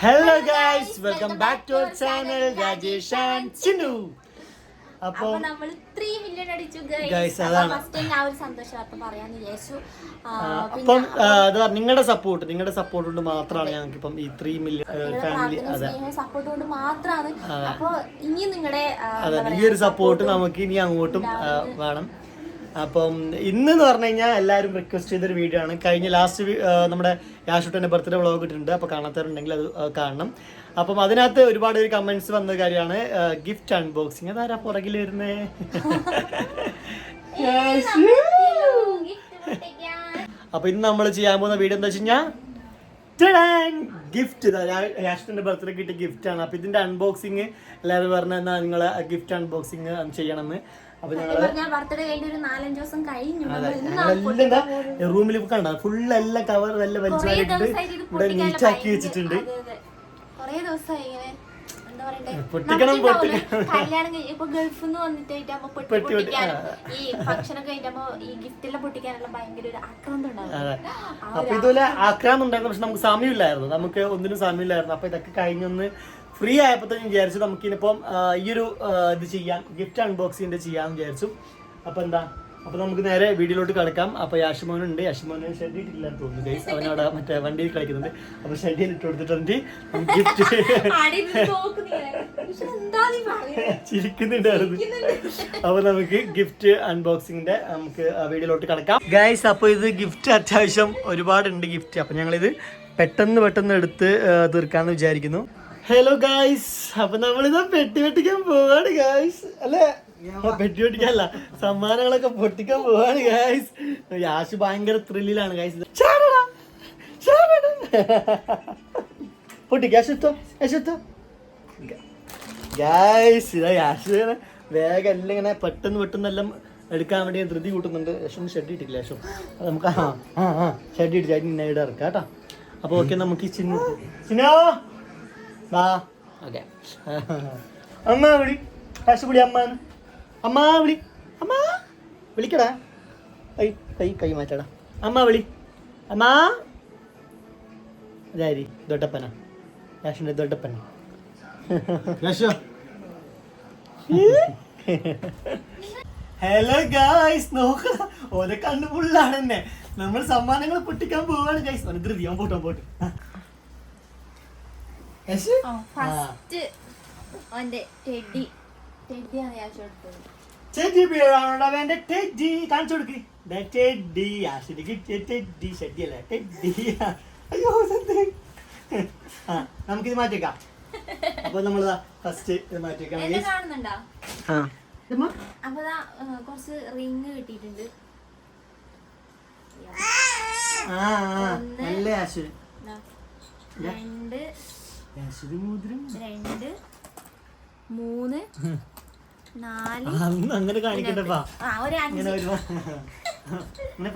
Hello guys, welcome back to our channel Rajesh and Chinnu. അപ്പോൾ നമ്മൾ 3 million അടിച്ചു ഗൈസ്. അതാണ് ഫസ്റ്റ് ടൈം ആ ഒരു സന്തോഷവാർത്ത പറയാന്ന് വിചാരിച്ചു. അപ്പം നിങ്ങളുടെ സപ്പോർട്ട് കൊണ്ട് മാത്രമാണ് ഞങ്ങൾക്ക് ഇപ്പം ഈ 3 മില്യൺ ഫാമിലി സപ്പോർട്ട് കൊണ്ട് മാത്രമാണ്. അപ്പോൾ ഇനി നിങ്ങളുടെ ഈ ഒരു സപ്പോർട്ട് നമുക്ക് ഇനി അങ്ങോട്ടും വേണം. അപ്പം ഇന്നെന്ന് പറഞ്ഞു കഴിഞ്ഞാൽ എല്ലാവരും റിക്വസ്റ്റ് ചെയ്തൊരു വീഡിയോ ആണ്. കഴിഞ്ഞ ലാസ്റ്റ് നമ്മുടെ യാഷുട്ടൻ്റെ ബർത്ത്ഡേ വ്ളോഗ് ഇട്ടിട്ടുണ്ട്. അപ്പോൾ കാണാത്തവരുണ്ടെങ്കിൽ അത് കാണണം. അപ്പം അതിനകത്ത് ഒരുപാട് കമൻസ് വന്ന കാര്യമാണ് ഗിഫ്റ്റ് അൺബോക്സിങ്. അതാരാ പുറകിൽ വരുന്നേ? അപ്പോൾ ഇന്ന് നമ്മൾ ചെയ്യാൻ പോകുന്ന വീഡിയോ എന്താ വെച്ച് കഴിഞ്ഞാൽ ഗിഫ്റ്റ്. യാഷുട്ടൻ്റെ ബർത്ത്ഡേ കിട്ടിയ ഗിഫ്റ്റാണ്. അപ്പോൾ ഇതിൻ്റെ അൺബോക്സിങ് എല്ലാവരും പറഞ്ഞാൽ എന്നാൽ നിങ്ങൾ ഗിഫ്റ്റ് അൺബോക്സിങ് ചെയ്യണമെന്ന്. അപ്പൊ റൂമിൽ കണ്ട ഫുള്ള് എല്ലാം കവർ എല്ലാം വലിച്ചായിട്ട് ഇവിടെ നീറ്റാക്കി വെച്ചിട്ടുണ്ട്. പൊട്ടിക്കണം കല്യാണം ഇപ്പൊ ഗൾഫിൽ നിന്ന് വന്നിട്ട് ഈ ഭക്ഷണം കഴിഞ്ഞപ്പോ ഈ ഗിഫ്റ്റ് എല്ലാം പൊട്ടിക്കാനുള്ള ഭയങ്കര ഒരു ആക്രാന്തം ഉണ്ടാവും. അപ്പൊ ഇതുപോലെ ആക്രാന്തം ഉണ്ടായിരുന്നു. പക്ഷെ നമുക്ക് സമയമില്ലായിരുന്നു, നമുക്ക് ഒന്നിനും സമയമില്ലായിരുന്നു. അപ്പൊ ഇതൊക്കെ കഴിഞ്ഞൊന്ന് ഫ്രീ ആയപ്പോൾ തന്നെ വിചാരിച്ചു നമുക്കിനിപ്പം ഈ ഒരു ഇത് ചെയ്യാം, ഗിഫ്റ്റ് അൺബോക്സിങ്ങിൻ്റെ ചെയ്യാമെന്ന് വിചാരിച്ചു. അപ്പോൾ നമുക്ക് നേരെ വീഡിയോയിലോട്ട് കിടക്കാം. അപ്പോൾ യാഷിമോനുണ്ട്. യാഷിമോന് ഷെഡ് ഇട്ടില്ലാന്ന് തോന്നുന്നു ഗൈസ്. അവനവിടെ മറ്റേ വണ്ടിയിൽ കളിക്കുന്നുണ്ട്. അപ്പോൾ ഷെഡിൽ ഇട്ട് കൊടുത്തിട്ടുണ്ട് ഗിഫ്റ്റ്. ചിരിക്കുന്നുണ്ടായിരുന്നു. അപ്പോൾ നമുക്ക് ഗിഫ്റ്റ് അൺബോക്സിങ്ങിൻ്റെ നമുക്ക് വീഡിയോയിലോട്ട് കിടക്കാം ഗൈസ്. അപ്പോൾ ഇത് ഗിഫ്റ്റ് അത്യാവശ്യം ഒരുപാടുണ്ട് ഗിഫ്റ്റ്. അപ്പോൾ ഞങ്ങളിത് പെട്ടെന്ന് എടുത്ത് തീർക്കാമെന്ന് വിചാരിക്കുന്നു. ഹലോ ഗായ്സ്, അപ്പൊ നമ്മളിത് പെട്ടിക്കാൻ പോവാണ് ഗായ്സ്. അല്ലേ, പെട്ടിക്കല്ല, സമ്മാനങ്ങളൊക്കെ പൊട്ടിക്കാൻ പോവാണ് ഗായ്സ്. യാഷ് ഭയങ്കര ത്രില്ലിലാണ് ഗായ്സ്. ഗായ്സ് ഇതാ യാഷ് വേഗം എല്ലാം ഇങ്ങനെ പെട്ടെന്ന് എല്ലാം എടുക്കാൻ വേണ്ടി ധൃതി കൂട്ടുന്നുണ്ട്. യശം ഷെഡ് ഇട്ടില്ല. യശം നമുക്ക് ഷെഡ് ഇട്ട് ഇന്ന ഇവിടെ ഇറക്കാം കേട്ടോ. അപ്പോൾ ഓക്കെ, നമുക്ക് ഈ ചിന്നോ അമ്മ വിളി, കാശ് വിളി, അമ്മ വിളി, അമ്മ വിളിക്കടാ. കൈ മാറ്റടാ. അമ്മ വിളി, അമ്മ. അതായി ദൊട്ടപ്പന, കാശിന്റെ ദൊട്ടപ്പന. ഹലോ ഗായ്സ്, നോക്ക ഓരോ കണ്ണു ഫുള്ളാണ് തന്നെ. നമ്മൾ സമ്മാനങ്ങൾ പൊട്ടിക്കാൻ പോവാണ് ഗായ്സ്. ഒരു ധൃതി, പോട്ട് നമുക്കിത് മാറ്റിയേക്കാം. അപ്പൊ നമ്മള് ഫസ്റ്റ് ഇത് മാറ്റിയേക്കാം. കുറച്ച് റിങ് കിട്ടിയിട്ടുണ്ട്. നല്ല ആശു 2 3 4 അങ്ങനെ കാണിക്കണ്ടപ്പാ,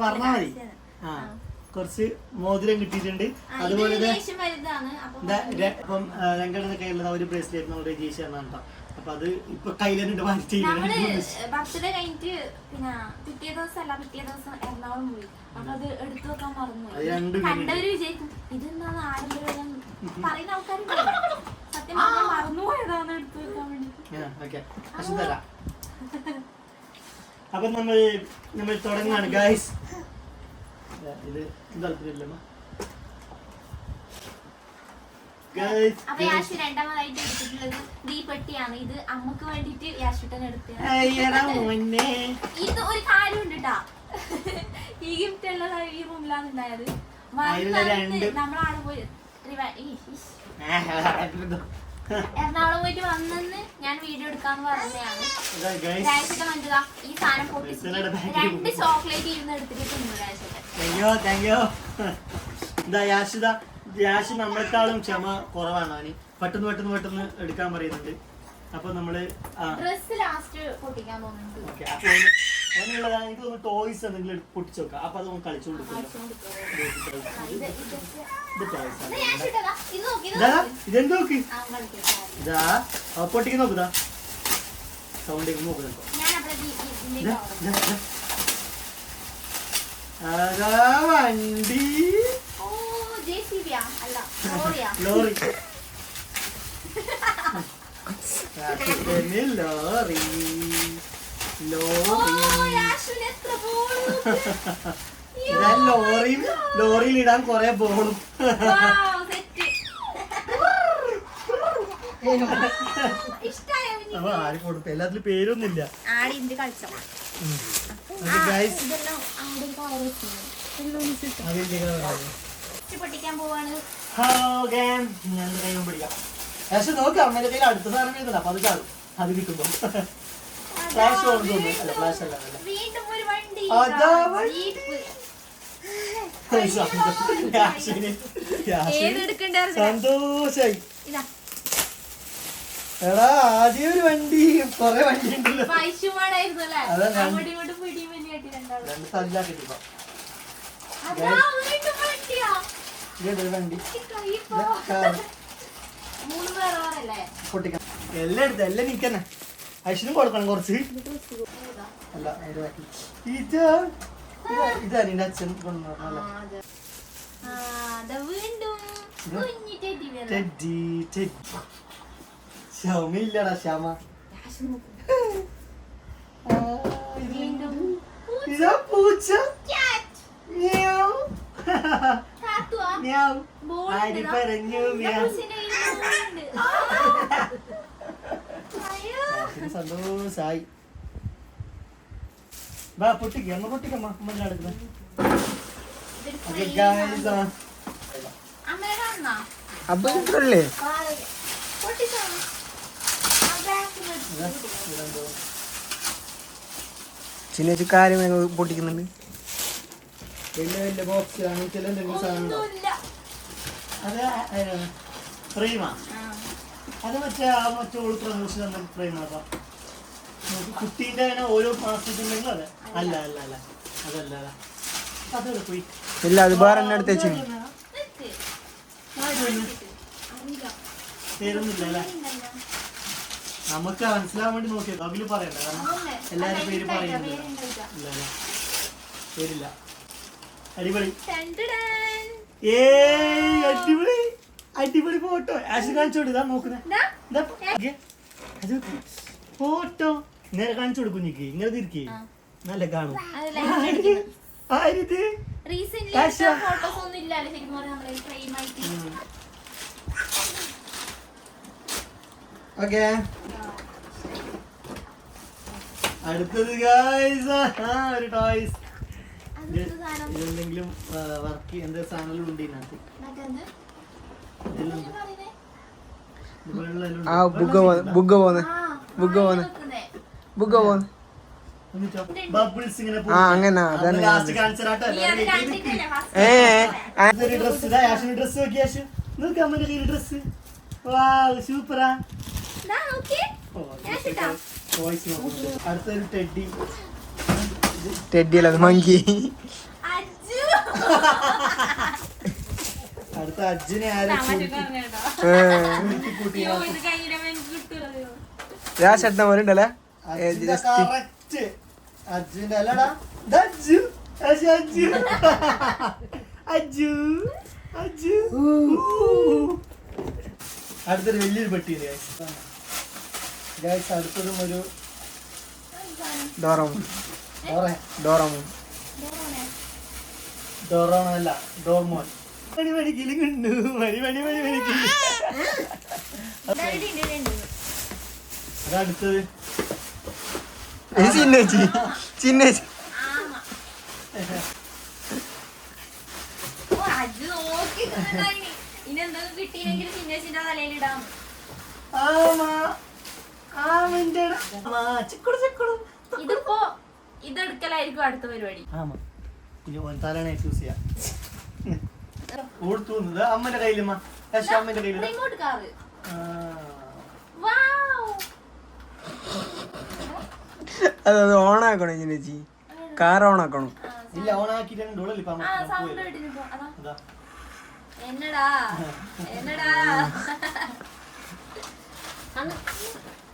പറഞ്ഞാ മതി. കുറച്ച് മോതിരം കിട്ടിയിട്ടുണ്ട്. അതുപോലെ ഇപ്പം രംഗയുടെ കയ്യിലുള്ള ഒരു ബ്രേസ്ലെറ്റ് നമ്മൾ രജിസ്റ്റർ ചെയ്യണം. അപ്പൊ അത് ഇപ്പൊ കയ്യിലുണ്ട്. ബർത്ത്ഡേ കഴിഞ്ഞിട്ട് പിന്നെ പിറ്റേ ദിവസം എറണാകുളം പോയി. അപ്പൊ അത് എടുത്തു വെക്കാൻ മറന്നു. കണ്ടവര് വിചാരിക്കും ഇതെന്താണ് ആഡംബരം പറയുന്ന ആൾക്കാർ സത്യം മറന്നു പോയതാണ് എടുത്തു വെക്കാൻ വേണ്ടി. അപ്പൊ നമ്മൾ തുടങ്ങാണ് ഗൈസ്. ഇത് താല്പര്യമില്ലമ്മ. അപ്പൊ യാഷ് രണ്ടാമതായിട്ട് എടുത്തിട്ടുള്ളത് ഈ പെട്ടിയാണ്. ഇത് അമ്മക്ക് വേണ്ടിട്ട് യാഷുട്ടൻ എടുത്തത്. ഇത് ഒരു കാര്യം ഉണ്ട് കേട്ടാ, ഈ ഗിഫ്റ്റ് എല്ലാം ഈ റൂമിലാണ് ഉണ്ടായത്. നമ്മളാണ് പോയി എറണാകുളം പോയിട്ട് വന്നെന്ന് ഞാൻ വീഡിയോ എടുക്കാന്ന് പറഞ്ഞതാണ്. ഈ സാധനം പൊട്ടിച്ച് 2 ചോക്ലേറ്റ് ഇരുന്ന് എടുത്തിട്ടുണ്ട് യാഷുട്ടൻ. യാഷ് നമ്മളെക്കാളും ക്ഷമ കുറവാണ്. അവന് പെട്ടെന്ന് എടുക്കാൻ പറയുന്നുണ്ട്. അപ്പൊ നമ്മള് അതിനുള്ളതാണ്. എനിക്ക് തോന്നുന്നു ടോയ്സ് എന്തെങ്കിലും പൊട്ടിച്ചു നോക്കാം. അപ്പൊ അത് നമുക്ക് കളിച്ചു കൊടുക്കാം. ഇതെന്ത് നോക്ക്, ഇതാ പൊട്ടിക്ക് നോക്കുതാ. സൗണ്ട് നോക്കുക. വണ്ടി ലോറി യാഷിന് ലോറി ഓ, യാഷിന് എത്ര ball ഉണ്ട്. ഞാൻ ലോറിയിൽ ഇടാൻ കൊറേ ബോളും. Wow, set. ഇഷ്ടായോ കുഞ്ഞിക്ക്? അപ്പൊ ആര് കൊടുത്തു എല്ലാത്തിലും പേരൊന്നുമില്ല. ആടി ഇന്ത് കളിച്ചോ. ഗൈസ് ഇതെല്ലാം അങ്ങോട്ട് ഒരു colour വെച്ചിട്ടുണ്ട്. ഇച്ചിരി പൊട്ടിക്കാൻ പോവാണ്. ഞാൻ കൈ പിടിക്കാം. പക്ഷെ നോക്ക് അമ്മേന്റെ കയ്യിൽ അടുത്ത സാധനം വരുന്നില്ല. അപ്പൊ അത് ചാടും. അത് കിട്ടുമ്പോ ഫ്ലാഷ് തോന്നുന്നു. അല്ല ഫ്ലാഷ് അല്ല. വീണ്ടും ഒരു വണ്ടി. അതാ ജീപ്പ്. സന്തോഷായി. ഇതാ എടാ ആദ്യം ഒരു വണ്ടി കൊറേ വണ്ടി ഉണ്ടല്ലോ. പൈശുമാടായിരുന്നു അല്ലേ? അതാ ഞാൻ- അങ്ങോട്ടും ഇങ്ങോട്ടും പിടിയും വലിയാട്ടി രണ്ടാളും. രണ്ട് തല്ലാക്കിട്ടിപ്പോ അതാ വീണ്ടും വണ്ടിയാ. ഇതൊരു വണ്ടി ഈ കൈ പോ. മൂന്ന് പേരല്ലേ? പൊട്ടിക്കാം. എല്ലാം എടുത്ത് എല്ലാം നിക്കന്നെ. ഐശ്വര്യം കൊടുക്കണം കുറച്ച്. അല്ല അതിന്റെ ബാക്കി ഇതാ നിന്റെ അച്ഛൻ കൊണ്ടുവന്നല്ലേ. വീണ്ടും കുഞ്ഞി ടെഡി ബിയർ. ടെഡി ശ്യാമ ഇല്ലടാ ശ്യാമ. വീണ്ടും ഇതാ പൂച്ച. cat. മ്യാവ്. കാത്തുവാ. മ്യാവ്. ബോൾ ആര് പറഞ്ഞു മ്യാവ്. ഡബിൾസിന്റെ ഉണ്ട്. അയ്യോ. ഐശ്വര്യം സന്തോഷായി. വാ പൊട്ടിക്ക അമ്മ പൊട്ടിക്കമ്മ അമ്മ എടുക്കുന്നത്. ഇതൊരു ഓക്കെ frame ഗൈസ് ആണ്. അമ്മയെ കാണണോ? അപ്പൊ ഇതല്ലേ പൊട്ടിച്ചോ. ആ ബാക്കിൽ വെച്ച് ഇതെന്തോ ചിന്ന കാര്യങ്ങൾ പൊട്ടിക്കുന്നുണ്ട്. വലിയ വലിയ ബോക്സിലാണ് ചില എന്തെങ്കിലും സാധനം ഉണ്ടോ? ഒന്നുമില്ല. അത് ഫ്രെയിമാ. ആ. അത് മറ്റേ ഓള് പ്രമോഷൻ തന്ന ഫ്രെയിമാക്കാം. കുട്ടീൻ്റെ അങ്ങനെ ഓരോ മാസത്തിലുണ്ടെങ്കിലും അതെ. അല്ല അല്ല അല്ല അതല്ല അല്ല അതോടെ പോയി. ഇല്ല അത് വേറെ എന്നെ അടുത്ത് വെച്ചിന്. നിക്ക്. അറിയില്ല. പേരൊന്നുമില്ല അല്ലേ? ഉണ്ടല്ലോ. നമുക്ക് മനസ്സിലാവാൻ വേണ്ടി നോക്കിയത് അതില് പറയണ്ട. കാരണം ആമേ. എല്ലാരും പേര് പേരുണ്ടായിട്ടാ, പറയുന്നില്ല. പേരുണ്ടായിട്ടാ. ഇല്ല അല്ല പേരില്ല. അടിപൊളി. ടണ്ടടൻ. ഏയ് അടിപൊളി അടിപൊളി ഫോട്ടോ. ആശു കാണിച്ചോട് ഇതാ നോക്കുന്നേ. ദാ. ഫോട്ടോ നേരെ കാണിച്ചു കൊടുക്കും കുഞ്ഞിക്ക്. ഇങ്ങനെ തിരിക്കേ ആ. നല്ല കാണും. അത് light അടിക്കുന്നു. ആരിത് Recently ആശ. എടുത്ത photos ഒന്നും ഇല്ലല്ലോ ശരിക്കും പറഞ്ഞാൽ നമ്മളെ ഈ frame ആയിട്ട്. ഓക്കെ അടുത്തത് ഗൈസ് ഒരു ടോയ്സ്. അതെന്ത് സാധനം? ഇതെന്തെങ്കിലും വർക്ക് എന്താ സാധനം ഉണ്ട് ഇതിനകത്ത്. മറ്റെന്ത്? ഇതിലുണ്ട്. എന്താ പറയുന്നേ? വെള്ളം ആ ബുക്ക് പോന്ന് ആ, ബുക്ക് ആണി പോന്ന് വെക്കുന്നേ. ബുക്ക് പോന്ന് ബബിൾസ് ഇങ്ങനെ ആ അങ്ങനെ അതന്നെ ലാസ്റ്റ് കാണിച്ചാട്ടോ. നീ അത് കണ്ടിട്ടില്ലേ first? ഡ്രസ് ഇതാ ആശുവിന് ഡ്രസ് നോക്കി. ആശു നോക്കി അമ്മന്റെ കയ്യിൽ ഡ്രസ്. വാവ് സൂപ്പറാ. ദാ നോക്കിയേ. ആശുട്ടാ. ടോയ്സ് നോക്കുന്നു. അടുത്തൊരു ടെഡി. ടെഡി അല്ല അത് മങ്കി. അജ്ജു. അടുത്ത അജ്ജിനെ ആരും തമാശ പറഞ്ഞേട്ടോ. കൂട്ടി അയ്യോ, ഇത് കഴിഞ്ഞിട്ട് എനിക്ക് കിട്ടൂലോ. രാശട്ട പോലെ ഉണ്ടല്ലേ കറക്റ്റ് അജ്ജിന്റെ അല്ലടാ ഇത് അജ്ജു. ആശു അജ്ജു അജ്ജു അജ്ജു. അടുത്തൊരു വലിയൊരു പെട്ടിയില്ലേ ഗൈസ്. അടുത്തതും ഒരു ഡോറമോൻ ഡോറമോൻ ഡോറോണല്ല ഡോർമോൻ. മണി മണി കിളിങ്ങുണ്ടു മണി മണി മണി മണി കിളി. അതടുത്തത് ചിന്നേച്ചി ചിന്നേച്ചി ആമാ. ഓ, അജ്ജു നോക്കി നിന്നതായിനി. ഇനി എന്തെങ്കിലും കിട്ടിയില്ലെങ്കിൽ ചിന്നേച്ചിന്റെ തലയിലിടാം. ആമാ ആമിന്റെ ആമാ ചിക്കുടു ചിക്കുടു. ഇതിപ്പോ ഇതെടുക്കലായിരിക്കും അടുത്ത പരിപാടി. ആമാ ഇനി ഓൻ തലാണ് ചൂസ് ചെയ്യാം. ഓടുത്തുന്നത് അമ്മന്റെ കയ്യിലുമ്മ. പക്ഷെ അമ്മന്റെ കയ്യില് റിമോട്ട് കാറ്. വാവ്. അത് ഓണാക്കണോ ചിന്നേച്ചി കാർ ഓണാക്കണം. ഇല്ല ഓണാക്കിട്ട് ഡോളല്ലേ ഇപ്പൊ ആ അമ്മ സൗണ്ട് പോയില്ല. കേട്ടിരുന്നു. അതാ അതാ എന്നടാ എന്നടാ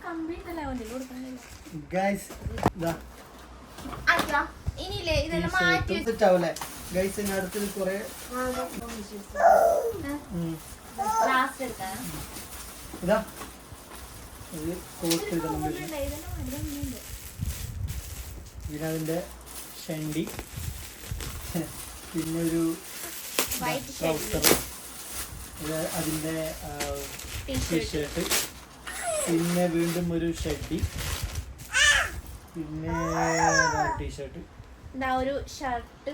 കംപ്ലീറ്റ് അല്ലേ വന്നില്ല കൊടുക്കണില്ല. ഗൈസ് ഇതാ അച്ഛാ ഇനിയില്ലേ ഇതെല്ലാം മാറ്റി സെറ്റ് ആവല്ലേ ഗൈസ്. ഇനി അടുത്തത് കുറെ ലാസ്റ്റ് എടുക്കാൻ. ഇതാ ഇത് കോട്ട് ഇതെല്ലാം വരുന്നത്. ഇതിനതിൻ്റെ ഷണ്ടി, പിന്നെ ഒരു ട്രൗസർ, ഇത് അതിൻ്റെ ടീഷർട്ട്, പിന്നെ വീണ്ടും ഒരു ഷഡ്ഡി, പിന്നെ ടീഷർട്ട്, ഒരു shirt.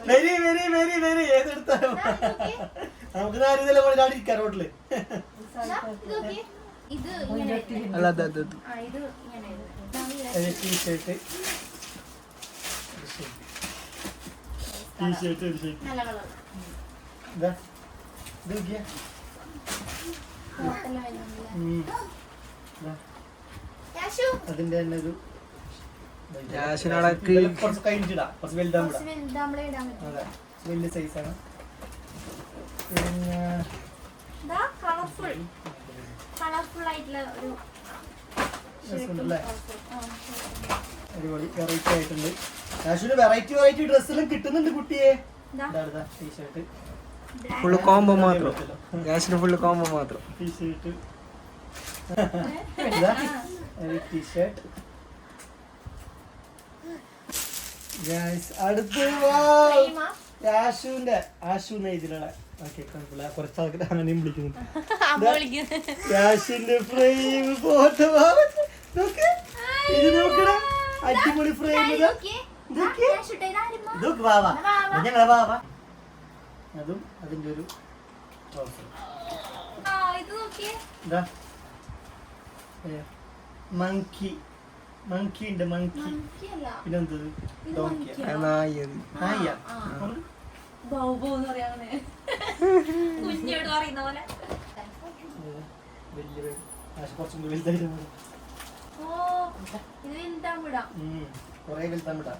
Very very very very ഏതെടുത്താലും നമുക്ക് നാരിതെല്ലാം അവിടെ ഇരിക്കാം റോഡില്. ഇത് അല്ല അത് അത് അത്. ടീഷർട്ട്, ടീഷർട്ട്, നല്ല കളർ. ഇതാ ഇത് നോക്കിയാ. അതിന്റെ തന്നെ ഒരു കുറച്ച് കഴിഞ്ഞിടാം, കുറച്ച് വലുതാകും. അതെ, വലിയ സൈസാണ്. പിന്നെ കളർഫുൾ ആയിട്ടുള്ള ഒരു അടിപൊളി വെറൈറ്റി ആയിട്ടുണ്ട്. കാശുവിന് വെറൈറ്റി വെറൈറ്റി ഡ്രസ്സെല്ലാം കിട്ടുന്നുണ്ട് കുട്ടിയെ. ടീഷർട്ട്, ഫുള്ള് കോംബോ മാത്രം. ഗ്യാസിന് ഫുള്ള് കോംബോ മാത്രം. T shirt, T shirt. അടുത്ത് ആശുവിന്റെ ഇതിലുള്ള കുറച്ച് ആൾക്കാർ അങ്ങനെയും വിളിക്കുന്നു. യാഷിന്റെ ഫ്രെയിം ഫോട്ടോ ഇത് നോക്കടാ, അടിപൊളി ഫ്രെയിം. ഇതൊക്കെ വാവാ, ഞങ്ങളെ വാവാ. അതും അതിന്റെ ഒരു മങ്കി, മങ്കി ഉണ്ട്, മങ്കി. പിന്നെന്തത് കുഞ്ഞോട് പറയുന്ന പോലെ. വലിയ കുറച്ചും കൂടി വലുതായിട്ട് കൊറേ വലുതാൻ വിടാം.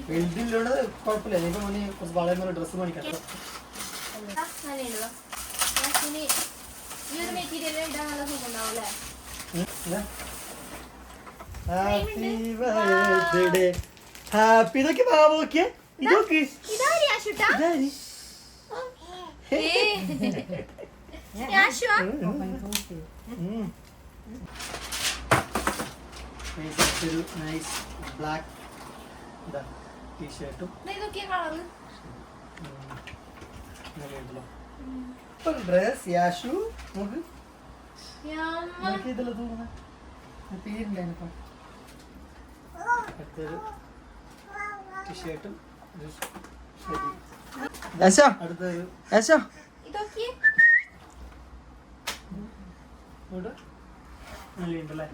വലുതില്ലോട് കുഴപ്പമില്ല. ഇപ്പൊ മോനെ കുറച്ച് വളരെ ഡ്രസ്സ് മേടിക്കാം. ഹാപ്പി ഇതൊക്കെ ബാബോക്കെ ഇതൊക്കെ ഒരു നൈസ് ബ്ലാക്ക് ടീഷർട്ടും ഡ്രസ്. യാഷു നോക്ക് ഇതെല്ലാം തോന്നുന്ന പേരുണ്ടായിരുന്നു. അടുത്തൊരു ടീഷർട്ടും അടുത്തൊരു നല്ലുണ്ടല്ലേ.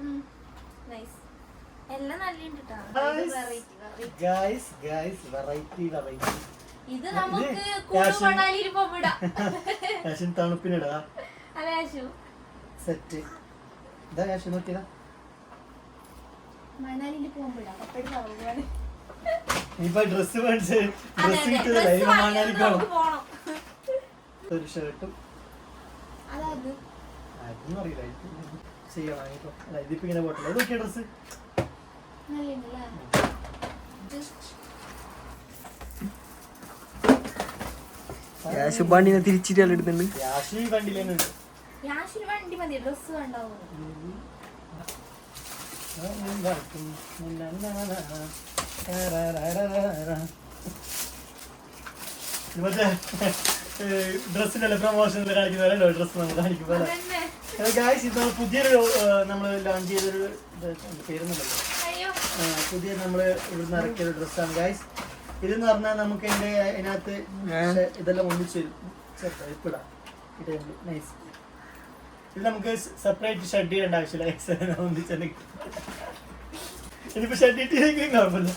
ഇത് നമുക്ക് തണുപ്പിനിടാ സെറ്റ്. ഇതാ യാഷു നോക്കിയതാ. ഇപ്പൊ ഡ്രസ് മേടിച്ച് ഡ്രസ് കിട്ടിയതല്ല, ഇപ്പൊ മണാലിക്ക് പോണം. ഒരു ഷർട്ടും അതൊന്നും അറിയില്ല ചെയ്യണം. ഇപ്പൊ ഇതിപ്പോ ഇങ്ങനെ പോട്ടില്ല. നോക്കിയ ഡ്രസ് വണ്ടിനെ തിരിച്ചിട്ട് എടുത്തുണ്ട്. യാഷി വണ്ടിയിൽ തന്നെ ഉണ്ട്. വണ്ടി മതി, ഡ്രസ് വേണ്ടാവും. മറ്റേ ഡ്രസ്സിന്റെ പ്രൊമോഷനിൽ കാണിക്കുന്നവരല്ലോ ഡ്രസ് നമ്മൾ കാണിക്കുമ്പോൾ. ഇത് പുതിയൊരു നമ്മൾ ലോഞ്ച് ചെയ്തൊരു പേരുന്നുണ്ടല്ലോ, പുതിയ നമ്മൾ ഇവിടുന്ന് ഇറക്കിയൊരു ഡ്രസ്സാണ് ഗായ്സ്. ഇതെന്ന് പറഞ്ഞാൽ നമുക്ക് അതിനകത്ത് ഇതെല്ലാം ഒന്നിച്ച് ഇപ്പിടാം. നൈസ്. ഇത് നമുക്ക് സെപ്പറേറ്റ് ഷഡ് ചെയ്യേണ്ട ആവശ്യമില്ല. ഒന്നിച്ചെങ്കിൽ ഇനിയിപ്പോൾ ഷഡ് ഇട്ടില്ലെങ്കിലും കുഴപ്പമില്ല.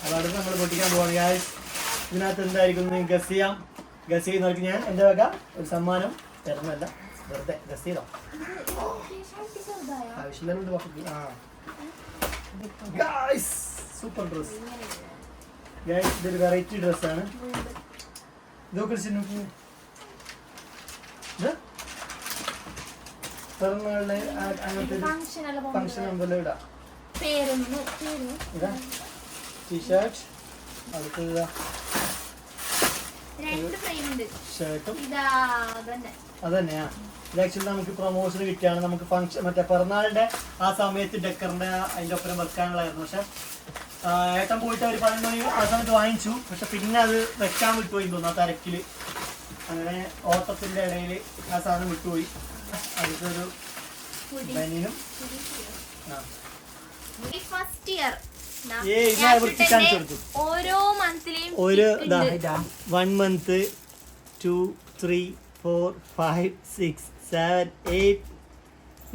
അപ്പോൾ അടുത്ത് നമ്മൾ പൊട്ടിക്കാൻ പോവാണ് ഗായ്സ്. ഇതിനകത്ത് എന്തായിരിക്കും നിങ്ങൾക്ക് ഗസ് ചെയ്യാം. ഗസ് ചെയ്യുന്നവർക്ക് ഞാൻ എൻ്റെ വക ഒരു സമ്മാനം തരുന്നതല്ല, വെറുതെ ഗസ് ചെയ്തോ. ആവശ്യമില്ല. Guys super dress guys. ഇതൊരു വെറൈറ്റി ഡ്രസ്സാണ്. ഇതൊക്കെ പിറന്നാളിന് അങ്ങനത്തെ ഫംഗ്ഷൻ ആകുമ്പോൾ ഇടാം. ഇതാ ടീഷർട്ട്. അടുത്തത് രണ്ട് ഫ്രെയിം ഉണ്ട്. ഷർട്ടും ഇതാ അതന്നെ. അതന്നെയാ. ഇത് ആക്ച്വലി നമുക്ക് പ്രൊമോഷൻ കിട്ടിയാണ്. നമുക്ക് ഫംഗ്ഷൻ മറ്റേ പിറന്നാളിന്റെ ആ സമയത്ത് ഡെക്കറിന്റെ അതിന്റെ ഒപ്പം വെക്കാനുള്ളതായിരുന്നു. പക്ഷെ ഏട്ടൻ പോയിട്ട് ഒരു 11 മണി ആ സമയത്ത് വാങ്ങിച്ചു. പക്ഷെ പിന്നെ അത് വെക്കാൻ വിട്ടുപോയി തോന്നുന്നു ആ തിരക്കില്. അങ്ങനെ ഓട്ടത്തിന്റെ ഇടയിൽ ആ സാധനം വിട്ടുപോയി. അടുത്തൊരു ബനിയനും ഫസ്റ്റ് ഇയർ ഓരോ മന്ത്ലിയും ഒരു 1 month 2 3 4 5 6 7 8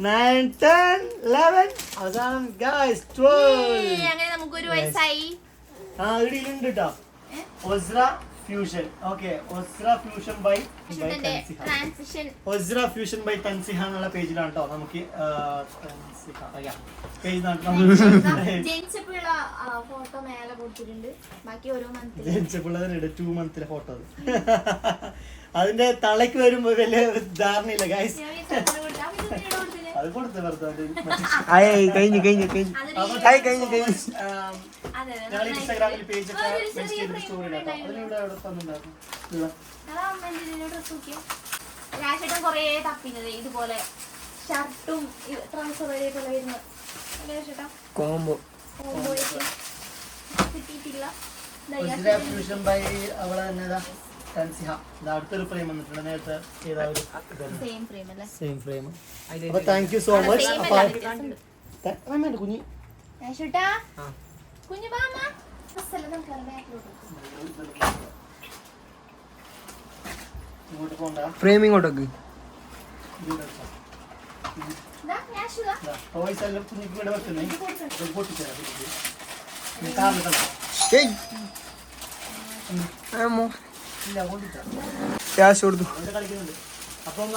9 10 11 അവസാനം ഗൈസ് 12. അങ്ങനെ നമുക്കൊരു വയസ്സായി. ഇവിടെയുണ്ട് കേട്ടോ. Osra fusion. Okay, Osra fusion by transition. Osra fusion by Tanziha എന്നുള്ള പേജിലാണ് കേട്ടോ. നമുക്ക് പേജ് ജനിച്ചപ്പോഴുള്ള ഫോട്ടോ മേലെ കൊടുത്തിട്ടുണ്ട്. ബാക്കി ഓരോ മന്ത് ജനിച്ചപ്പോഴതിനുണ്ട് 2 monthലെ ഫോട്ടോ. അതിന്റെ തളയ്ക്ക് വരുമ്പോ വലിയ ധാരണയില്ല ഗൈസ്. അത് കൊടുത്ത് ഞങ്ങൾ ഇൻസ്റ്റാഗ്രാമിൽ പേജ് സ്റ്റോറി രാശേട്ടൻ കൊറേ തപ്പിനത് ഇതുപോലെ ഷർട്ടും ട്രൗസറും വരുന്നത് കോംബോ കിട്ടിയിട്ടില്ല. ഫ്യൂഷൻ ബൈ അവളെ തന്നെ തൻസിഹ. അടുത്തൊരു ഫ്രെയിം വന്നിട്ടുണ്ട്. നേരത്തെ സെയിം ഫ്രെയിം അല്ലേ? Same frame. അപ്പൊ താങ്ക് യു സോ മച്ച്. കുഞ്ഞി രാശേട്ടാ കുഞ്ഞു ബാമ ഇങ്ങോട്ട് പോണ്ട. ഫ്രെയിം ഇങ്ങോട്ടേക്ക്. ടോയ്സ് എല്ലാം കുഞ്ഞിക്ക് ഇവിടെ വെക്കുന്നേ. ക്യാഷ് കൊടുത്തു. കളിക്കുന്നുണ്ട്. അപ്പം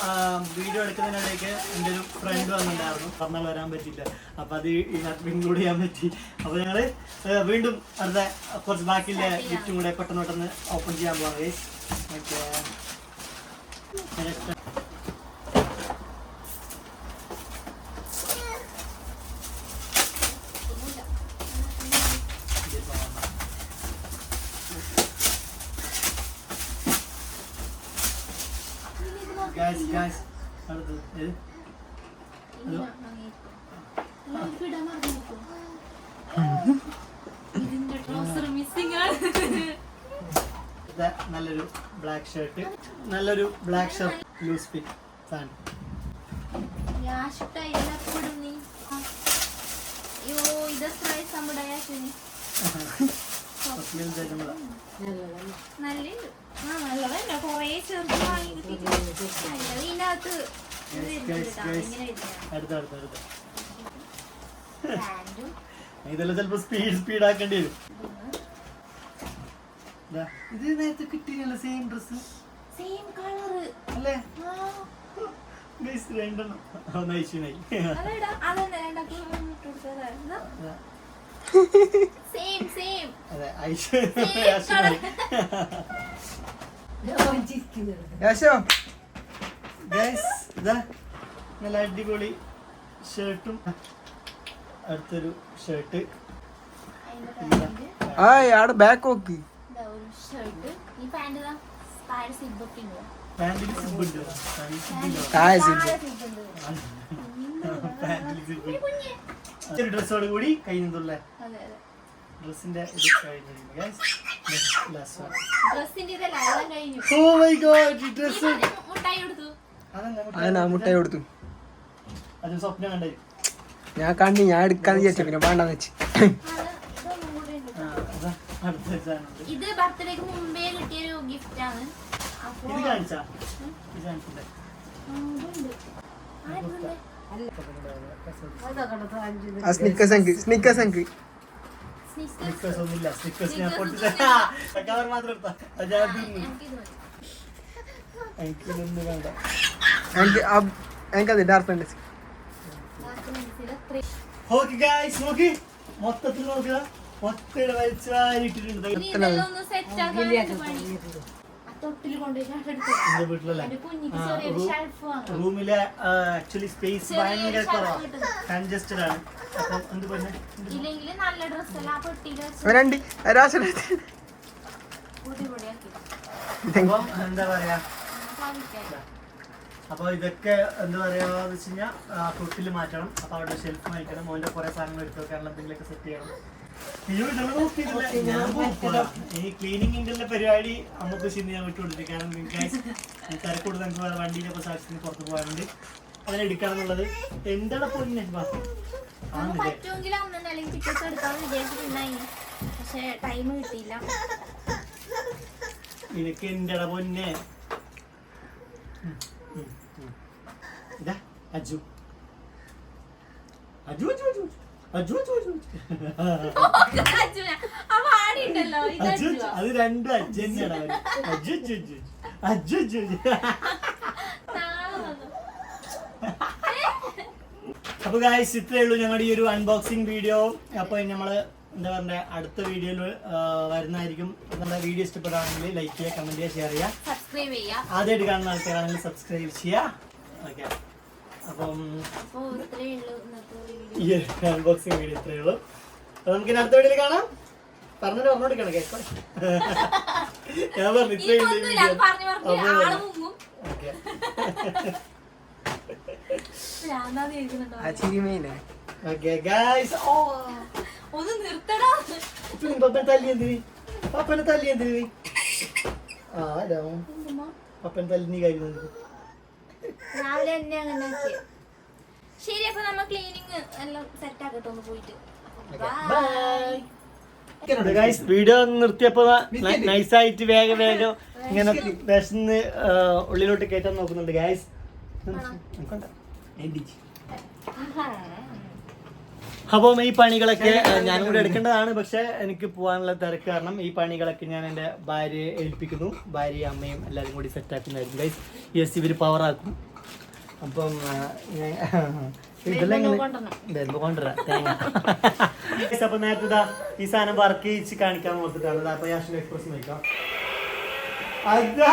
വീഡിയോ എടുക്കുന്നതിനിടയ്ക്ക് എൻ്റെ ഒരു ഫ്രണ്ട് വന്നിട്ടുണ്ടായിരുന്നു. പറഞ്ഞാൽ വരാൻ പറ്റില്ല. അപ്പം അത് ഇതിനകത്ത് ഇൻക്ലൂഡ് ചെയ്യാൻ പറ്റി. അപ്പോൾ ഞങ്ങൾ വീണ്ടും അടുത്ത കുറച്ച് ബാക്കിയുള്ള ഗിഫ്റ്റും കൂടെ പെട്ടെന്ന് ഓപ്പൺ ചെയ്യാൻ പോകാം. ഓക്കെ, guys അടുത്തത് നല്ലൊരു ബ്ലാക്ക് ഷർട്ട്, നല്ലൊരു ബ്ലാക്ക് ഷർട്ട് ലൂസ് ഫിറ്റ് സാധനം. ഇതെല്ലാം ചിലപ്പോ സ്പീഡ് ആക്കേണ്ടി വരും. ഇത് നേരത്തെ കിട്ടിയല്ലോ സെയിം ഡ്രസ് സെയിം കളർ അല്ലേ? രണ്ടെണ്ണം ഐശ്വര്യായി. അതെ ഐശ്വര്യായി. നല്ല അടിപൊളി ഷർട്ടും അടുത്തൊരു ഷർട്ട്. അവിടെ ബാക്ക് നോക്ക്. പാന്റിൽ സിബുണ്ട്. ഡ്രസ്സോട് കൂടി കഴിഞ്ഞുള്ള ഡ്രസ്സിന്റെ ഇത് കഴിഞ്ഞു. ഓ മൈ ഗോഡ്, ഡ്രസ് മുട്ടായി കൊടുത്തു. അത് സ്വപ്നം കണ്ടേ. ഞാൻ എടുക്കാന്ന് വിചാരിച്ചു, പിന്നെ വേണ്ടെന്ന് വെച്ച്. ഇത് ബർത്ത്ഡേക്ക് മുമ്പേ കിട്ടിയൊരു ഗിഫ്റ്റ് ആണ്. ഇത് കാണിച്ചാ സ്നിക്കേഴ്സ് ഒന്നുമില്ല. സ്നിക്കേഴ്സ് ഞാൻ പൊട്ടിച്ച കവർ മാത്രം എടുത്താ. എനിക്കിതൊന്നും വേണ്ട. എനിക്കത് ഡാർക്ക് ഫാന്റസി. ഓക്കെ ഗൈസ്, നോക്കി മൊത്തത്തിൽ നോക്കുക. മൊത്തം വലിച്ചിട്ടിട്ടുണ്ട് എന്റെ വീട്ടിലല്ലേ. റൂമിലെ ആക്ച്വലി സ്പേസ് ഭയങ്കര കുറവാണ്, കൺജസ്റ്റഡ് ആണ്. അപ്പം എന്ത് പറഞ്ഞ അപ്പം എന്താ പറയാ, അപ്പോൾ ഇതൊക്കെ എന്താ പറയുക വെച്ച് കഴിഞ്ഞാൽ തൊട്ടിൽ മാറ്റണം. അപ്പോൾ അവിടെ ഷെൽഫ് മാറ്റണം, മോൻ്റെ കുറേ സാധനങ്ങൾ എടുത്ത് വെക്കാനുള്ള എന്തെങ്കിലുമൊക്കെ സെറ്റ് ചെയ്യണം. അയ്യോ ഇതൊന്നും നോക്കിയിട്ടില്ല. ഈ ക്ലീനിങ്ങിൻ്റെ പരിപാടി അമ്മക്ക് ചിന്തി ഞാൻ വിട്ടുകൊടുത്തിട്ട്, കാരണം തിരക്കൂട് നമുക്ക് വേറെ വണ്ടിയിലൊക്കെ സാക്ഷിന് പുറത്ത് പോകാറുണ്ട്, അതിനെടുക്കണം എന്നുള്ളത്. എന്താണ് പൊന്നെ പറ്റുമെങ്കിൽ അന്ന് അല്ലെങ്കിൽ ടിക്കറ്റ് എടുക്കാമെന്ന് വിചാരിച്ചിട്ടുണ്ടായി, പക്ഷെ ടൈം കിട്ടിയില്ല. നിനക്ക് എൻ്റെ പൊന്നെ. ഇതാ അജു അജു അജു അജു അജു അജു അജു അജു. അത് രണ്ടും അജു തന്നെയാണ്. അജു അജു അജു അജു അജു അജു. അപ്പൊ ഗായ്സ് ഇത്രയേ ഉള്ളൂ ഞങ്ങളുടെ ഈ ഒരു അൺബോക്സിങ് വീഡിയോ. അപ്പോൾ നമ്മള് എന്താ പറയുക, അടുത്ത വീഡിയോയിൽ വരുന്നതായിരിക്കും. നമ്മുടെ വീഡിയോ ഇഷ്ടപ്പെടുകയാണെങ്കിൽ ലൈക്ക് ചെയ്യുക, കമന്റ് ചെയ്യുക, ഷെയർ ചെയ്യുക, സബ്സ്ക്രൈബ് ചെയ്യുക. ആദ്യമായിട്ട് കാണുന്ന ആൾക്കാരാണെങ്കിൽ സബ്സ്ക്രൈബ് ചെയ്യുക. ഓക്കെ, അപ്പം ഈ അൺബോക്സിങ് വീഡിയോ ഇത്രയേ ഉള്ളൂ. അപ്പൊ നമുക്ക് ഇനി അടുത്ത വീഡിയോയിൽ കാണാം. പറഞ്ഞോണ്ടിരിക്കണം കേട്ടോ. ഞാൻ പറഞ്ഞു ഇത്രയേ ഉള്ളൂ. Okay, okay guys. ഒന്ന് നിർത്തടാ. പപ്പനെ തല്ലി എന്തിന്? പപ്പനെ തല്ലി എന്തിന്? പപ്പനെ തല്ലി നീ കഴിഞ്ഞു. രാവിലെ തന്നെ അങ്ങനെ ആക്കിയ. ശരി, അപ്പൊ നമ്മ ക്ലീനിങ് എല്ലാം സെറ്റ് ആക്കട്ടെ, ഒന്ന് പോയിട്ട്. വീഡിയോ നിർത്തിയപ്പോ നൈസായിട്ട് വേഗം ഇങ്ങനെ വിശന്ന് ഉള്ളിലോട്ട് കയറ്റാൻ നോക്കുന്നുണ്ട് ഗൈസ്. അപ്പം ഈ പണികളൊക്കെ ഞാനും കൂടെ എടുക്കേണ്ടതാണ്, പക്ഷെ എനിക്ക് പോകാനുള്ള തിരക്ക് കാരണം ഈ പണികളൊക്കെ ഞാൻ എൻ്റെ ഭാര്യയെ ഏൽപ്പിക്കുന്നു. ഭാര്യയും അമ്മയും എല്ലാവരും കൂടി സെറ്റാക്കുന്നതായിരിക്കും ഗൈസ്. യെസ്, ഇവർ പവറാക്കും. അപ്പം ഇതെല്ലാം വരുമ്പോ കൊണ്ടുവരാം തേങ്ങ. അപ്പൊ നേരത്തെ ഈ സാധനം വർക്ക് ചെയ്യിച്ച് കാണിക്കാൻ നോക്കിട്ടാണ്. അപ്പൊ യാഷിന്റെ എക്സ്പ്രഷൻ നോക്കാം. അതാ